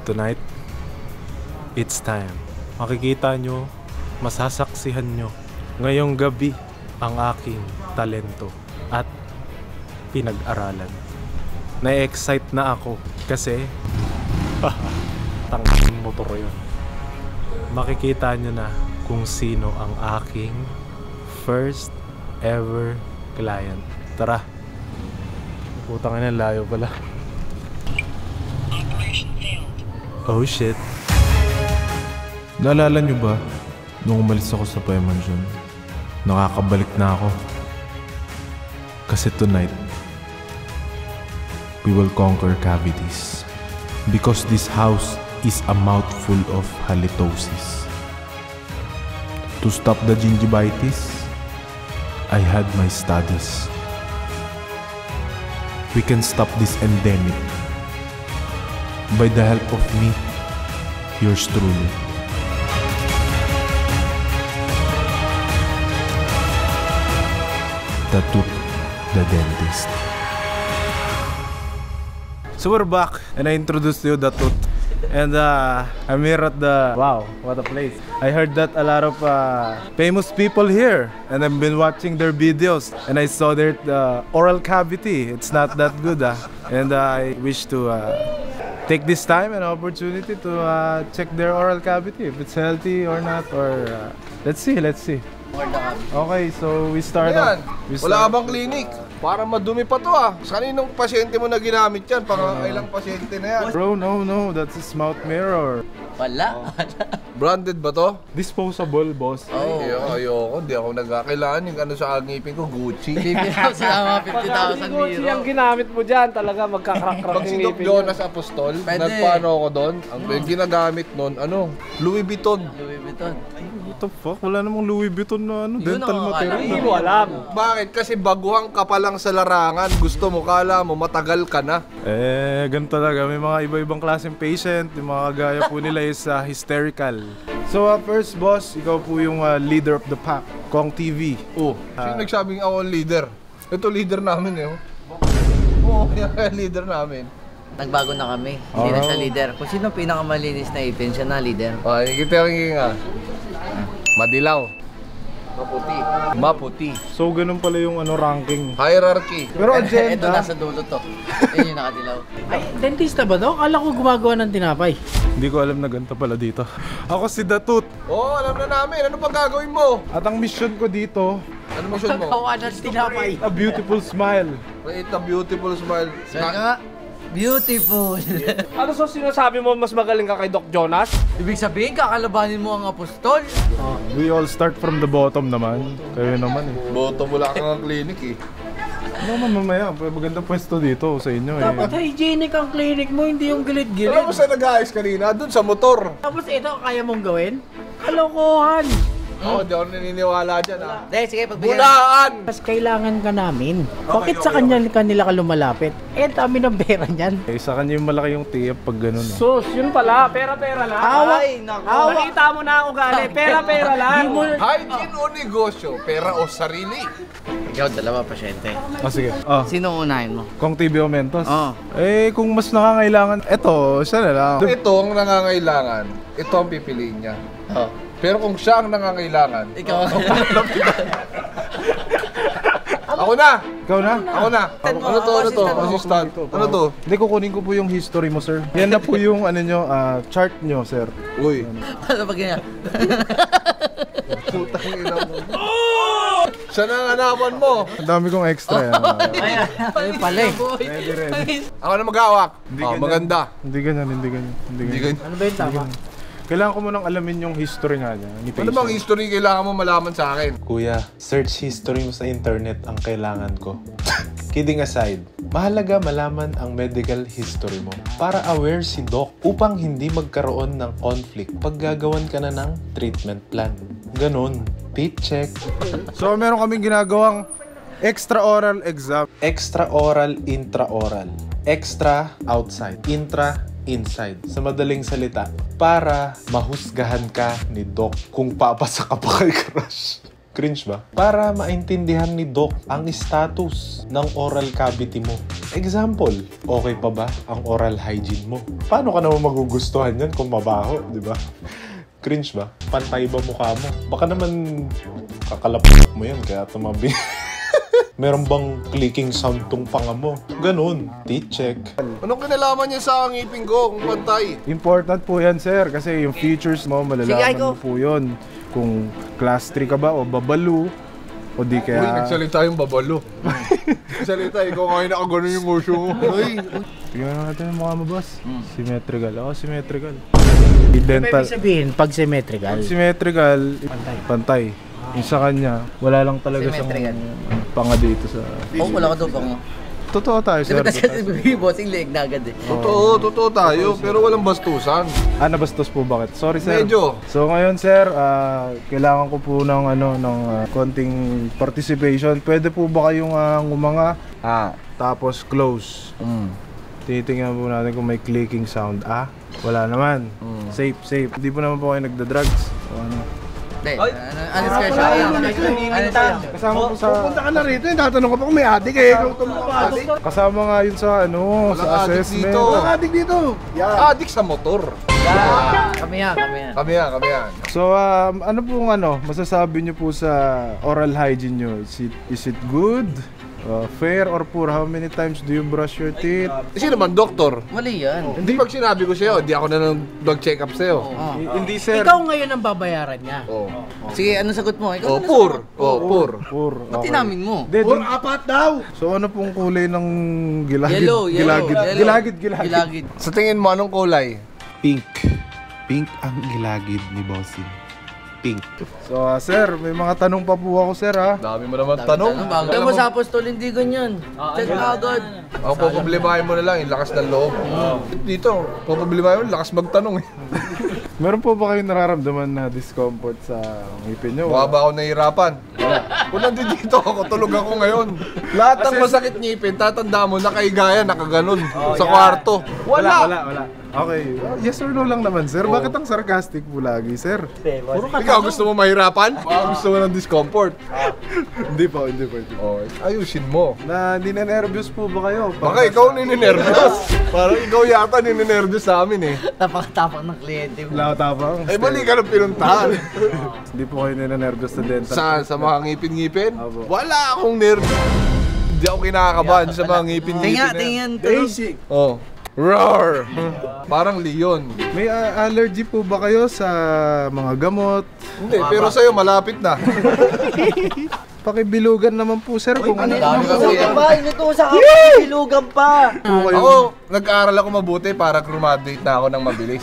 Tonight, it's time. Makikita nyo, masasaksihan nyo ngayong gabi ang aking talento at pinag-aralan. Na-excite na ako kasi tanging motor yun. Makikita nyo na kung sino ang aking first ever client. Tara. Putang ina, layo pala. Oh shit. Naalala nyo ba nung umalis ako sa Pai Mansion? Nakakabalik na ako. Kasi tonight, we will conquer cavities. Because this house is a mouthful of halitosis. To stop the gingivitis, I had my studies. We can stop this endemic by the help of me, yours truly. The Tooth, the dentist. So we're back, and I introduced you the Tooth. And I'm here at the... Wow, what a place. I heard that a lot of famous people here. And I've been watching their videos. And I saw their oral cavity. It's not that good. And I wish to take this time and opportunity to check their oral cavity. If it's healthy or not. Or let's see. Okay, so we start off. Wala ka bang clinic? Para madumi pa to Sa kaninong pasyente mo na ginamit yan? Para ilang pasyente na yan? Bro, no. That's a mouth mirror. Wala. Branded ba to? Disposable, boss. Ayoko. Hindi ako nagkakailangan. Yung ano sa ngipin ko, Gucci. Sila mga 50,000 Gucci ang ginamit mo dyan. Talaga magkakrak-krak Pag si Doc Jonas Apostol, nagpaano ako doon. Ang ginagamit nun, Louis Vuitton. Louis Vuitton. What the fuck? Wala namang Louis Vuitton na dental material. Hindi mo alam. Bakit? Kasi baguhan ka pa lang sa larangan. Gusto mo, kala mo, matagal ka na. Ganun talaga. May mga iba-ibang klaseng patient. Yung mga kagaya po nila is hysterical. So first boss, ikaw po yung leader of the pack, Kong TV. Sino nagsabing ako ang leader? Ito leader namin leader namin. Nagbago na kami. Hindi na siya leader. Kung sino pinakamalinis na ipin, siya na leader. Kita yung madilaw. Maputi. So ganun pala yung ranking. Hierarchy. Pero agenda. Ito nasa dulo to. Yun yung nakadilaw. Ay, dentista ba to? Kala ko gumagawa ng tinapay. Hindi ko alam na ganito pala dito. Ako si The Tooth. Alam na namin. Ano pang gagawin mo? At ang mission ko dito, Ano mission mo? Gagawa ng tinapay. a beautiful smile. Create a beautiful smile. Beautiful. Ano sinasabi mo mas magaling ka kay Doc Jonas? Ibig sabihin, kakalabanin mo ang apostol. We all start from the bottom naman. Kayo naman Boto mo lang ang clinic Ano mamaya, magandang pwesto dito sa inyo Dapat hygienic ang clinic mo, hindi yung gilid-gilid. Alam mo saan nag-ayos kanina? Doon sa motor. Tapos ito, kaya mong gawin? Kalokohan! Di ako naniniwala dyan Sige, pagbigyan. Bulaan! Mas kailangan ka namin. Bakit sa kanila ka lumalapit? Dami ng pera niyan. Sa kanya yung malaki yung tiyap pag ganun Sus, yun pala. Pera-pera lang. Ay, naku. Nakita mo na ang ugali. Pera-pera lang. Hygiene o negosyo, pera o sarili. Ikaw, dalawa pasyente. Sige. Sino unahin mo? Kong TV o Mentos? Oo. Kung mas nakangailangan, siya na lang. Ito ang nangangailangan. Ito ang pipiliin niya. Pero kung siya ang nangangailangan, Ikaw. Ako na! Ikaw na? Ako na! Ano to? Assistant. Ano to? Hindi, kukunin ko po yung history mo, sir. Yan na po yung chart nyo, sir. Uy. Ano pag ganyan? Putang ina mo. Siya na ang hanapan mo. Ang dami kong extra yan. Ay, pala eh. Ready. Ako na mag-awak. Maganda. Hindi ganyan. Ano ba yung tama? Kailangan ko munang alamin yung history nga niya. Ano bang history kailangan mo malaman sa akin? Kuya, search history mo sa internet ang kailangan ko. Kidding aside, mahalaga malaman ang medical history mo para aware si doc upang hindi magkaroon ng conflict pag gagawan ka na ng treatment plan. Ganon. Teeth check. So, meron kaming ginagawang extra-oral exam. Extra-oral, intra-oral. Extra, outside. Intra, inside. Sa madaling salita, para mahusgahan ka ni doc kung papasa ka pa kay crush. Cringe ba? Para maintindihan ni Doc ang status ng oral cavity mo. Example, okay pa ba ang oral hygiene mo? Paano ka naman magugustuhan yan kung mabaho, di ba? Cringe ba? Pantay ba mukha mo? Baka naman kakalapot mo yan kaya tumabi. Meron bang clicking sound tong panga mo? Ganun. Teeth check. Anong kinalaman niya sa ngipin ko kung pantay? Important po yan, sir, kasi yung features mo, malalaman mo po yun. Kung class 3 ka ba o babalo, o di Uy, kaya... nagsalita yung babalo. Nagsalita, ikaw ngayon nakagano'n yung nguso mo. Uy, Tingnan natin yung mukha mo, boss. Symmetrical. Oo, symmetrical. Ibig Dental. sabihin, pag symmetrical. Symmetrical, pantay. Yung sa kanya, wala lang talaga Symmetrical. panga dito sa... Oh, wala ka doon pang. Totoo tayo, sir. Sabi kasi bossing leg na agad eh. totoo tayo, pero walang bastusan. Nabastos po bakit? Sorry, sir. Medyo. So ngayon, sir, kailangan ko po ng konting participation. Pwede po ba kayong ngumanga? Tapos close. Titingnan po natin kung may clicking sound. Wala naman. Safe. Hindi po naman po kayo nagda-drugs. O ano? Ano special? Kasama po sa... Punta ka na rito, tatanong ka pa kung may adik eh. Kasama nga yun sa sa assessment. Walang adik dito. Adik sa motor. Kami yan. Kami yan. So, ano pong masasabi niyo po sa oral hygiene niyo? Is it good? Fair or poor? How many times do you brush your teeth? Sino man, doktor? Mali yan. Hindi pag sinabi ko sa'yo, hindi ako na nag-check up sa'yo. Hindi, sir. Ikaw ngayon ang babayaran niya. Sige, anong sagot mo? Ikaw na Poor. sagot. Poor. Ba't tinamin mo? Poor apat daw! So, ano pong kulay ng gilagid? Yellow. Gilagid. Sa tingin mo, anong kulay? Pink. Pink ang gilagid ni Bossing. Pink. So, sir, may mga tanong pa po ako, sir, ha? Dami mo naman tanong. Kaya mo sa apostol, hindi ganyan. Check na agad. Ako, poproblemahin mo na lang, yung lakas ng loob. Dito, poproblemahin mo, lakas magtanong eh. Meron po ba kayong nararamdaman na discomfort sa ngipin nyo? Mukha ba ako nahihirapan? Kung nandito ako, tulog ako ngayon. Lahat ng masakit ngipin, tatanda mo, nakaigayan, nakaganon sa kwarto. Wala. Okay. Yes or no lang naman, sir. Bakit ang sarcastic po lagi, sir? Ikaw gusto mo mahirapan? Gusto mo ng discomfort? Hindi po. Ayusin mo. Ninenervyos po ba kayo? Baka ikaw ninenervyos. Parang ikaw yata ninenervyos sa amin eh. Tapak-tapak ng kliyente mo. Tapang. Ay, mali ka ng pinuntahan. Hindi po kayo ninenervyos sa dental. Sa mga ngipin-ngipin? Abo. Wala akong nerve. Hindi ako kinakabahan sa mga ngipin-ngipin. Tingnan. Basic. Oh. Roar! Parang leon. May allergy po ba kayo sa mga gamot? Hindi, pero sa'yo malapit na. Pakibilugan naman po, sir, kung ano. Inutusan ka bilugan pa. Ako, nag-aaral ako mabuti para graduate na ako ng mabilis.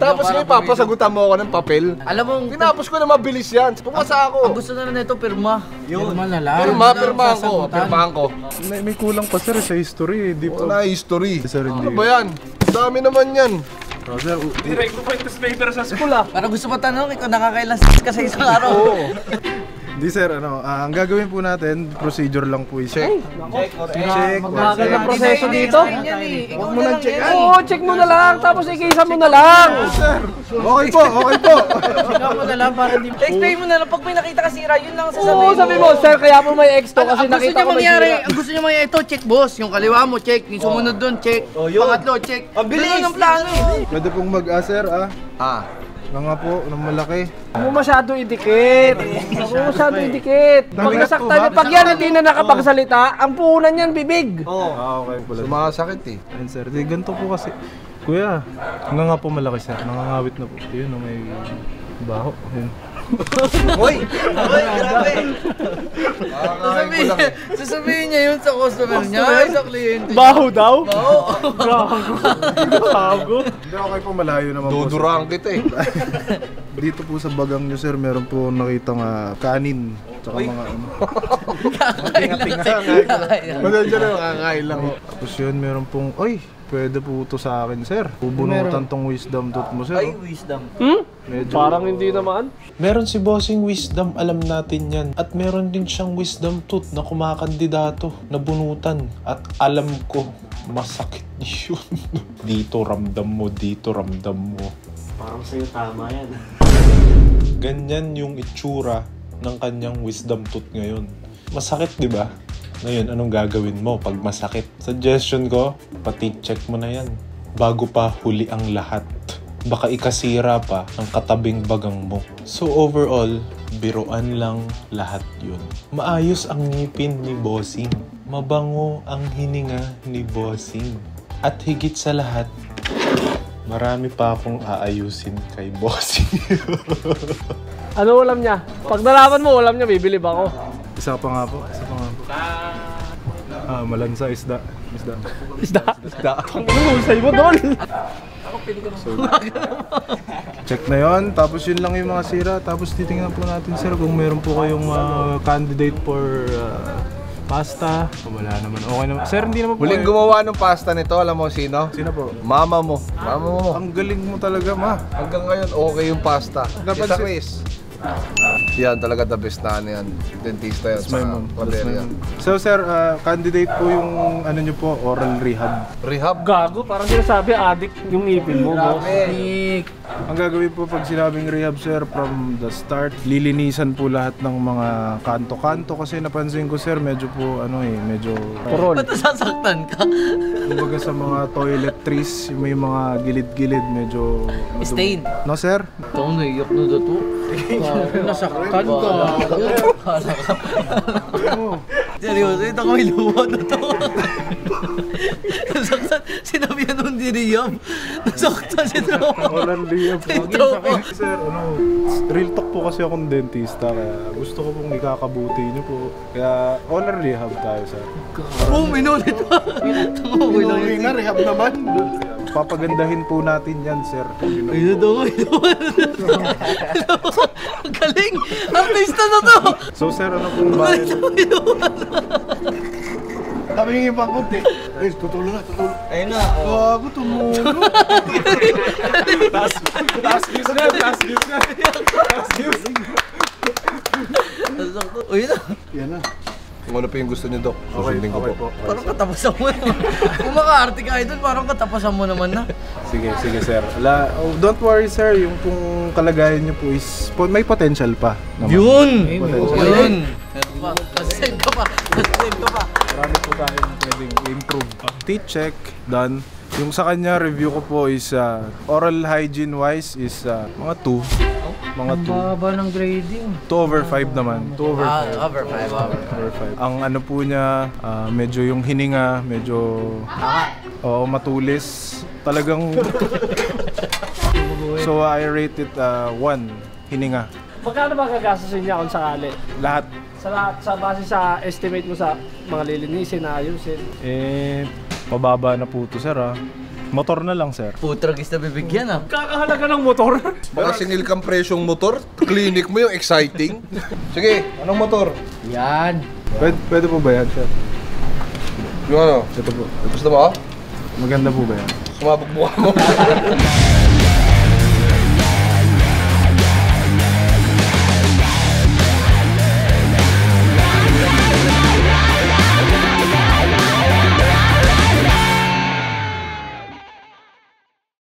Tapos ngayon, papasagutan mo ako ng papel. Alam mo, Tinapos ko na mabilis yan. Pumasa ang ako. gusto na nito pirma. Pirma na lang. Pirmahan ko. May kulang pa, sir, sa history. Hindi po. Wala history. Sir, hindi. Ano ba yan? Dami naman yan. Sir, Para gusto mo tanong, ikaw nakakailan ka sa isang araw. Di sir, ang gagawin po natin, procedure lang po is check. Check. Magbagal ng proseso dito. Huwag mo nang check. Oo, check mo na lang, tapos ikisa mo na lang. Sir, okay po. Ikaw mo na lang para hindi... Explain mo na lang, pag may nakita ka sira, yun lang ang Oo, sasabihin sabi mo, sir, kaya po may exto kasi nakita ko may sira. Ang gusto niya mangyari, ito, check boss. Yung kaliwa mo, check. Yung sumunod doon, check. Pangatlo, check. Ang bilis ng plano eh. Pwede pong sir, nga po, ng malaki. Huwag mo masyado idikit. Huwag mo masyado idikit. Pag Namigat po nasaktan ba? yung pag yan hindi na nakapagsalita, ang puhunan yan bibig. Okay pala. Sumakasakit eh. Ayun sir, di ganito po kasi. Kuya, nga po malaki sir, nangangawit na po. Yun, may baho. Yun. Hoy, grabe. Sasabihin niya yun sa customer niya, ay sa kliyente niya. Baho daw? Gago. Hindi, okay po, malayo naman po. Dudurang kita eh. Dito po sa bagang nyo sir, meron po nakitang kanin. Tsaka mga Madal dyan lang, kakain lang. Tapos yun, meron pong, pwede po ito sa akin sir. Bubunutan tong wisdom tooth mo sir. Ay, wisdom. Medyo, Parang hindi naman. Meron si Bossing wisdom, alam natin yan. At meron din siyang wisdom tooth na kumakandidato, na bunutan. At alam ko, masakit yun. Dito ramdam mo. Parang sa'yo tama yan. Ganyan yung itsura ng kanyang wisdom tooth ngayon. Masakit, di ba? Ngayon, anong gagawin mo pag masakit? Suggestion ko, pa-teeth check mo na yan. Bago pa huli ang lahat. Baka ikasira pa ang katabing bagang mo. So overall, biruan lang lahat yun. Maayos ang ngipin ni Bossing. Mabango ang hininga ni Bossing. At higit sa lahat, marami pa akong aayusin kay Bossing. Ano ulam niya? Pag nalaman mo ulam niya, bibilib ako. Isa pa nga po. Malansa, isda. Isda. Ang husay mo doon. Check na yon. Tapos yun lang yung mga sira. Tapos titingnan po natin, sir, kung meron po kayong candidate for pasta. Wala naman. Okay naman. Sir, hindi naman po. Huling gumawa ng pasta nito, alam mo sino? Sino po? Mama mo. Mama mo. Ang galing mo talaga, ma. Hanggang ngayon, okay yung pasta. Dapat Kita si- Chris. Yan, talaga the best na ano yan. Dentista yan That's my sa mom. Valeria. So, sir, candidate po yung ano nyo po, oral rehab. Rehab. Gago, parang sinasabi addict yung ngipin mo, boss. Ang gagawin po pag sinabing rehab, sir, from the start, lilinisan po lahat ng mga kanto-kanto kasi napansin ko, sir, medyo po, medyo... Ba't nasasaktan ka? Kumbaga sa mga toiletries, may mga gilid-gilid, medyo... Stain. No, sir? Ito, naiyak na dato. Nasaktan ka. Seryoso, ito ko may luwa na to. Nasaktan, sinabi yan nung diriyam. Nasaktan si Tropa. Oral rehab po. Tropa. Sir, real talk po kasi akong dentista, kaya gusto ko pong ikakabuti niyo po. Kaya oral rehab tayo, sir. Oh, minulit pa. Inuwi na, rehab naman. Papagandahin po natin yan, sir. Ayun daw, ang galing! Artista na to! So, sir, ano pong bayan? Sabi niyo yung pangkot eh. Ay, tutulong na, tutulong. Ayun na. Gago, tumulo. Taas views na! Taas views na! Taas views! Ayun na. Yan na. Kung ano pa yung gusto niyo, Dok. Okay, Susundin ko okay po. po. Parang katapusan mo naman. Kung maka-arte ka idol, parang katapusan mo naman na. Sige, sir. Don't worry, sir. Yung pong kalagayan niyo po is may potential pa. naman. Yun! Potential. Yun! Save ka pa! Save ka pa! Marami po tayong pwedeng improve. Teeth check, done. Yung sa kanya, review ko po is oral hygiene wise is mga 2. Mga 2. Baba ng grading. 2 over 5 naman. 2 over 5. Over 5, Over 5. Ang ano po niya, medyo yung hininga, medyo matulis. Talagang so I rate it 1 hininga. Magkano ba gagastusin niya kung sakali? Lahat. Sa base sa estimate mo sa mga lilinisin, ayusin. Mababa na po ito, sir, Motor na lang, sir. Putragis na bibigyan ah. Kakahalaga ng motor. Baka singil kang presyong motor. Clinic mo yung exciting. Sige, anong motor? Yan. Pwede po ba yan, sir? Yung ano? Ito po. Gusto mo? Maganda po ba yan? Sumabog mukha mo.